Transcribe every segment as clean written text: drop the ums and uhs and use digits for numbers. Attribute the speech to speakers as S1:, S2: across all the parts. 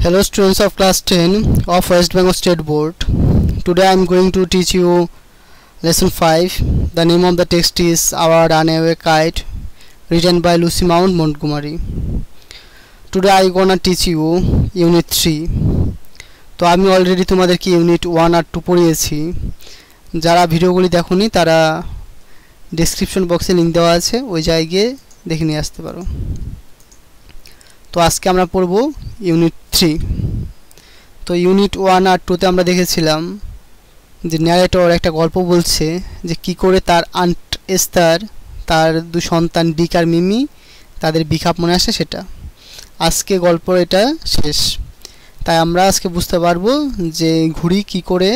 S1: Hello students of class 10 of West Bengal State Board. Today I am going to teach you lesson 5. The name of the text is Our Runaway Kite, written by Lucy Mount Montgomery. Today I gonna teach you unit 3. তো আমি already তোমাদেরকে unit 1 আর 2 পড়িয়েছি। যারা ভিডিওগুলি দেখোনি তারা description বক্সে link দেওয়া আছে, ওই জায়গায় দেখে নিয়ে আসতে পারো। তো আজকে আমরা পড়ব ইউনিট 3। তো ইউনিট 1 আর 2 তে আমরা দেখেছিলাম যে ন্যারেটর একটা গল্প বলছে যে কি করে তার আন্ট এস্থার তার দুই সন্তান ডিক আর মিমি তাদের বিখাপ মনে আসে সেটা। আজকে গল্প এটা শেষ, তাই আমরা আজকে বুঝতে পারবো যে ঘুড়ি কি করে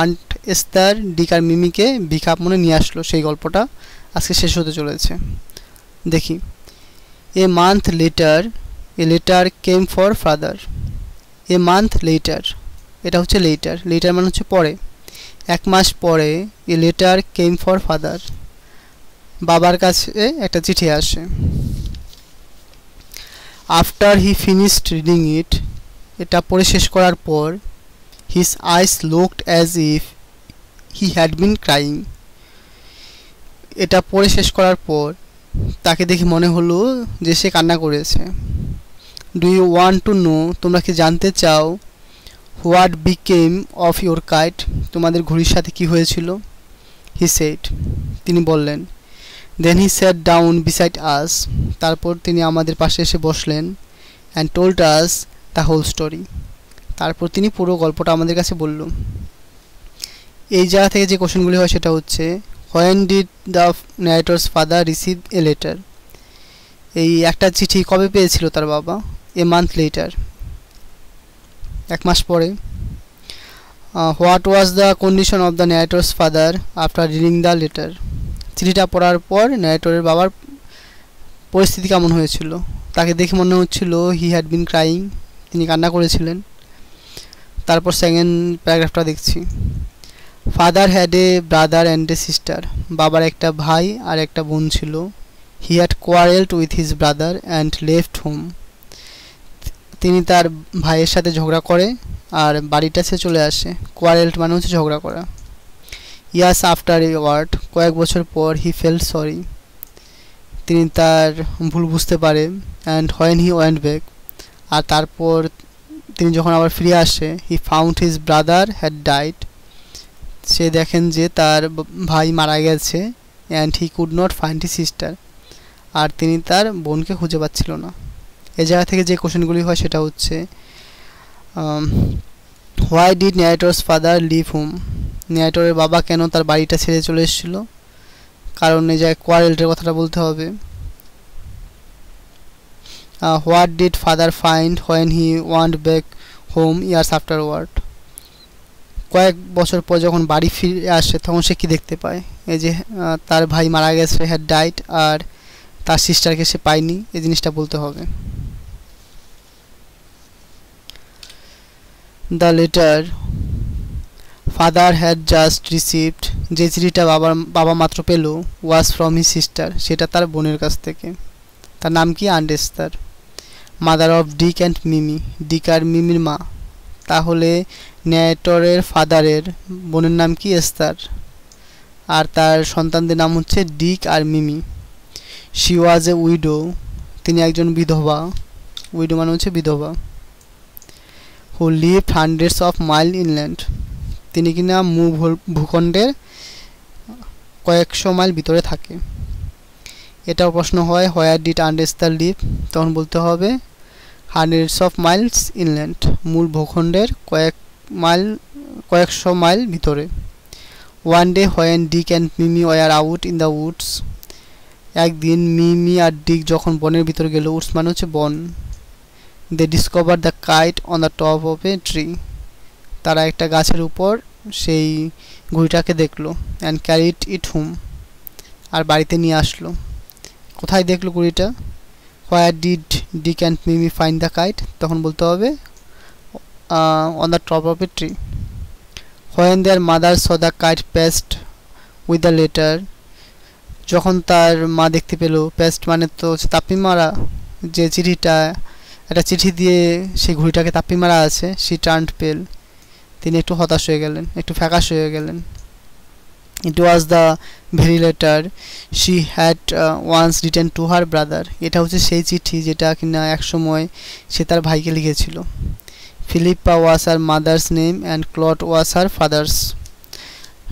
S1: আন্ট এস্থার ডিক আর মিমিকে বিখাপ মনে নিয়ে আসলো। সেই গল্পটা আজকে শেষ হতে চলেছে। দেখি, a month letter A letter came for father. A month later, এটা হচ্ছে later, later মানে হচ্ছে পরে। এক মাস পরে a letter came for father, বাবার কাছে একটা চিঠি আসে। After he finished reading it, এটা পড়ে শেষ করার পর his eyes looked as if he had been crying. এটা পড়ে শেষ করার পর তাকে দেখে মনে হলো যে সে কান্না করেছে। Do you want to know, তোমরা কি জানতে চাও, what became of your kite, তোমাদের ঘুড়ির সাথে কি হয়েছিল? He said, তিনি বললেন। Then he sat down beside us, তারপর তিনি আমাদের পাশে এসে বসলেন, and told us the whole story, তারপর তিনি পুরো গল্পটা আমাদের কাছে বলল। এই জায়গা থেকে যে কোশ্চেনগুলি হয় সেটা হচ্ছে, when did the narrator's father receive a letter, এই একটা চিঠি কবে পেয়েছিল তার বাবা? A month later, এক মাস পরে। What was the condition of the narrator's father after reading the letter, চিঠিটা পড়ার পর ন্যারেটরের বাবার পরিস্থিতি কেমন হয়েছিল? তাকে দেখে মনে হচ্ছিল he had been crying, তিনি কান্না করেছিলেন। তারপর সেকেন্ড প্যারাগ্রাফটা দেখছি। Father had a brother and a sister, বাবার একটা ভাই আর একটা বোন ছিল। He had quarreled with his brother and left home, তিনি তার ভাইয়ের সাথে ঝগড়া করে আর বাড়িটা ছেড়ে চলে আসে। কোয়ারেল্ড মানে হচ্ছে ঝগড়া করা। ইয়াস আফটার এ ওয়ার্ড, কয়েক বছর পর হি ফেল্ট সরি, তিনি তার ভুল বুঝতে পারে। And when he went back, আর তারপর তিনি যখন আবার ফিরে আসে, he found his brother had died, সে দেখেন যে তার ভাই মারা গেছে। And he could not find his sister, আর তিনি তার বোনকে খুঁজে পাচ্ছিল না। এই জায়গা থেকে যে কোশ্চেনগুলি হয় সেটা হচ্ছে, why did narrator's father leave home, ন্যারেটরের বাবা কেন তার বাড়িটা ছেড়ে চলে এসেছিল? কারণ এই জায়গায় কোয়ারেল্টের কথাটা বলতে হবে। What did father find when he want back home years afterward, কয়েক বছর পর যখন বাড়ি ফিরে আসে তখন সে কী দেখতে পায়? এই যে তার ভাই মারা গেছে, হ্যাড ডাইড, আর তার সিস্টারকে সে পায়নি, এই জিনিসটা বলতে হবে। The letter father had just received, যে চিঠিটা বাবা মাত্র পেল, was from his sister, সেটা তার বোনের কাছ থেকে। তার নাম কি? Aunt Esther, mother of Dick and Mimi, Dick আর মিমির মা। তাহলে ন্যারেটরের ফাদারের বোনের নাম কি? এস্থার, আর তার সন্তানদের নাম হচ্ছে ডিক আর মিমি। শি ওয়াজ এ উইডো, তিনি একজন বিধবা, উইডো মানে হচ্ছে বিধবা। Who lived hundreds of mile inland, তিনি কিনা ভূখণ্ডের কয়েকশো মাইল ভিতরে থাকে। এটাও প্রশ্ন হয়, where did aunt Esther live, তখন বলতে হবে হান্ড্রেডস অফ মাইলস ইনল্যান্ড, মূল ভূখণ্ডের কয়েকশো মাইল ভিতরে। One day when Dick and Mimi were out in the woods, একদিন মিমি আর ডিক যখন বনের ভিতর গেল, উডস মানে হচ্ছে বন। They discover the kite on the top of a tree, তারা একটা গাছের উপর সেই ঘুড়িটাকে দেখলো। অ্যান্ড ক্যারিড ইট হোম, আর বাড়িতে নিয়ে আসলো। কোথায় দেখলো ঘুড়িটা? Where did Dick and Mimi find the kite, তখন বলতে হবে on the top of a tree. When their mother saw the kite paste with the letter, যখন তার মা দেখতে পেল, পেস্ট মানে তো তাপি মারা, যে চিঠিটা একটা চিঠি দিয়ে সেই ঘুড়িটাকে তাপ্পি মারা আছে। শি টার্নড পেল, তিনি একটু হতাশ হয়ে গেলেন, একটু ফ্যাকাশ হয়ে গেলেন। It was the very letter she had once written to her brother, এটা হচ্ছে সেই চিঠি যেটা কিনা একসময় সে তার ভাইকে লিখেছিল। Philippa was her mother's name and Claude was her father's,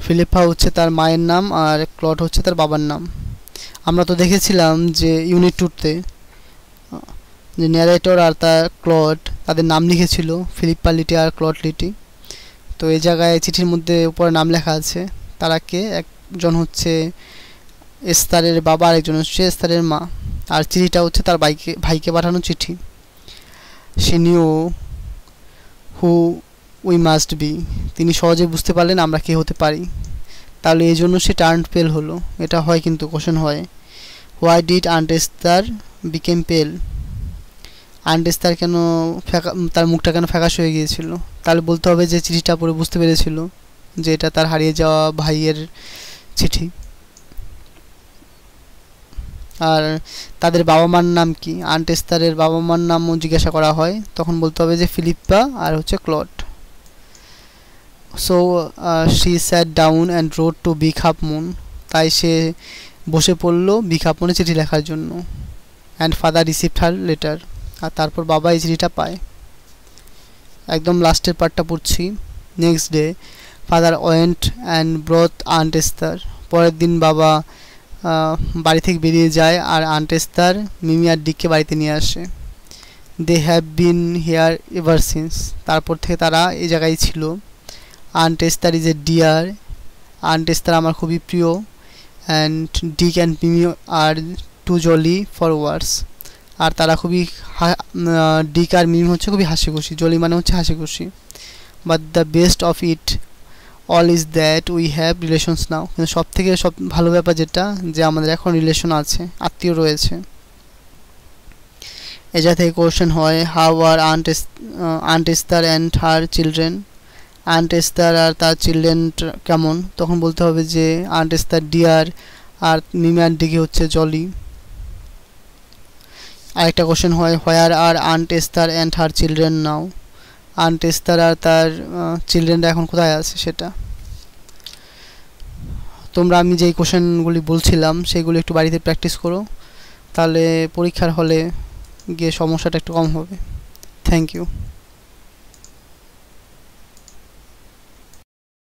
S1: Philippa হচ্ছে তার মায়ের নাম আর ক্লড হচ্ছে তার বাবার নাম। আমরা তো দেখেছিলাম যে ইউনিট 2-তে যে ন্যারেটর আর তার ক্লড তাদের নাম লিখেছিল, ফিলিপ্পা লিটি আর ক্লড লিটি। তো এই জায়গায় চিঠির মধ্যে উপরে নাম লেখা আছে। তারা কে? একজন হচ্ছে এস্তারের বাবা আর একজন হচ্ছে এস্তারের মা। আর চিঠিটা হচ্ছে তার ভাইকে পাঠানো চিঠি। সে knew who we must be, তিনি সহজে বুঝতে পারলেন আমরা কে হতে পারি। তাহলে এই জন্য সে টার্ন পেল হলো, এটা হয় কিন্তু কোশ্চেন হয়। Why did aunt Esther became pale, aunt Esther কেন তার মুখটা কেন ফ্যাকাশ হয়ে গিয়েছিল? তাহলে বলতে হবে যে চিঠিটা পড়ে বুঝতে পেরেছিল যে এটা তার হারিয়ে যাওয়া ভাইয়ের চিঠি। আর তাদের বাবা মার নাম কি? আন্ট এস্তারের বাবা মার নামও জিজ্ঞাসা করা হয়, তখন বলতে হবে যে ফিলিপ্পা আর হচ্ছে Claude. So she sat down and rode to Big Half Moon, তাই সে বসে পড়লো বিগ হাফ মুনে চিঠি লেখার জন্য। And father received her letter, আর তারপর বাবা এই চিঠিটা পায়। একদম লাস্টের পার্টটা পড়ছি। Next day father went and brought aunt Esther, পরের দিন বাবা বাড়ি থেকে বেরিয়ে যায় আর আন্ট এস্তার মিমি আর ডিককে বাড়িতে নিয়ে আসে। They have been here ever since, তারপর থেকে তারা এই জায়গায় ছিল। Aunt Esther is a dear, aunt Esther আমার খুবই প্রিয়। And Dick and Mimi are two jolly for words, আর তারা খুবই ডিক আর মিমি হচ্ছে খুবই হাসি খুশি, জলি মানে হচ্ছে হাসি খুশি। But the best of it all is that we have relations now, কিন্তু সব থেকে ভালো ব্যাপার যেটা যে আমাদের এখন রিলেশন আছে, আত্মীয় রয়েছে। এটা থেকে কোশ্চেন হয় how are aunt Esther and her children, aunt Esther আর তার চিলড্রেন কেমন? তখন বলতে হবে যে আন্ট এস্তার ডিয়ার আর মিমি আর ডিকে হচ্ছে জলি। আরেকটা কোশ্চেন হয় where are aunt Esther and her children now, aunt Esther আর তার চিলড্রেনরা এখন কোথায় আছে সেটা। তোমরা আমি যেই কোশ্চেনগুলি বলছিলাম সেগুলি একটু বাড়িতে প্র্যাকটিস করো, তাহলে পরীক্ষার হলে গিয়ে সমস্যাটা একটু কম হবে। Thank you.